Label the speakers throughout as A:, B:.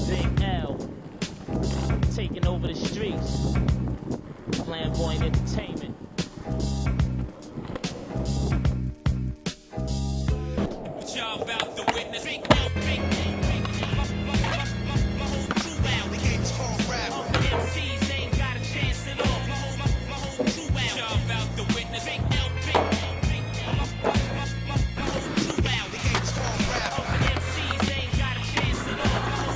A: Big L, taking over the streets. Flamboyant entertainment.
B: What y'all about to witness? Big L, big my whole crew out. The game's called rap. All the MCs ain't got a chance at all. My whole crew out. What y'all about to witness? Big L, my whole crew out. The game's called rap. All the MCs ain't got a chance at all. My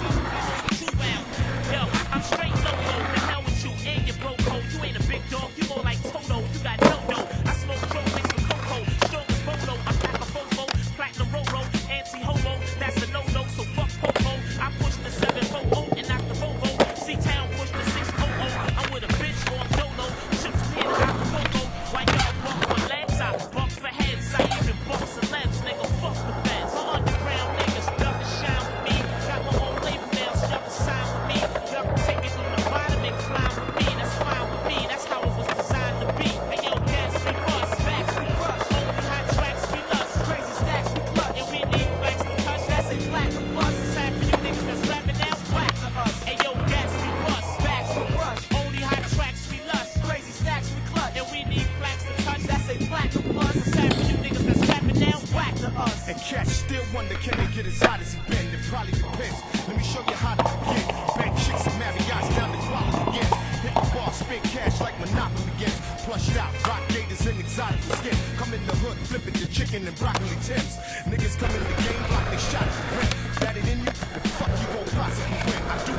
B: whole crew out. Yo, I'm straight loco. The hell with you and your bro code. You ain't a big dog. You more like Toto. You got no. I smoke pro mixed with cocoa. Strong as Bolo. I pack a fofo. Platinum Roro. Anti-homo. That's a no-no. So fuck Popo. I push the 740 and knock the Volvo. C-Town push the 600. I'm with a bitch or I'm Dolo. Chips me in out the Popo. Why y'all buck for legs? I buck for heads. I even buck celebs. Nigga, fuck the feds. My underground niggas duck and shine with me. Got my own label now, so y'all can sign with me. Y'all can take it from the bottom and climb with me. That's fine with me. That's how it was designed to be. Hey yo, gas we bust, facts we crush. Only hot tracks we lust. Crazy stacks we clutch. And we need flex to touch. That's a black of bust. It's time for you niggas that's rapping now. Whack to us. Hey yo, gas we bust, facts we crush. Only hot tracks we lust. Crazy stacks we clutch. And we need flex to touch. That's a black of bust. It's time for you niggas that's rapping now. Whack to us.
C: And Cash still wonder, can they get as hot as he been? It probably depends. Let me show you how to begin. Bank chicks and Marriott's down the quality again. Hit the bar, spin cash like Monopoly again. Plushed out, rock gators and exotic skin. Come in the hood, flipping the chicken and broccoli tips. Niggas come in the game like they shot at the rim. That it in you? The fuck you gon' possibly win? I do.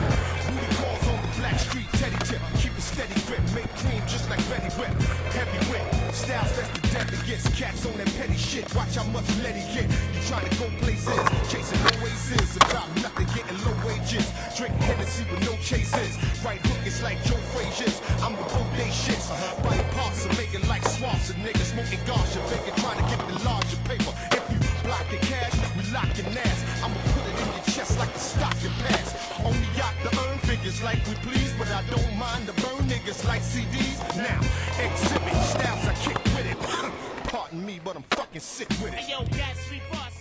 C: Booty calls on the black street, teddy tip. Keep a steady grip, make cream just like Betty Whip. Heavy whip, styles that's the death against cats on that petty shit. Watch how much let it get. You trying to go places, chasing oases, about nothing, getting low wages. Drink Hennessy with no chases. Right hook is like Joe Frazier's. I'm the bodacious. Body parts are making like swamps and niggas smoking ganja, faking trying to get the larger paper. If you block the cash, we lock your ass. I'ma put it in your chest like a stock and pass. Only yacht to earn figures like we please, but I don't mind to burn niggas like CDs. Now, exhibit styles I kick with it. Pardon me, but I'm fucking sick with it.
A: Hey yo, gas we bust.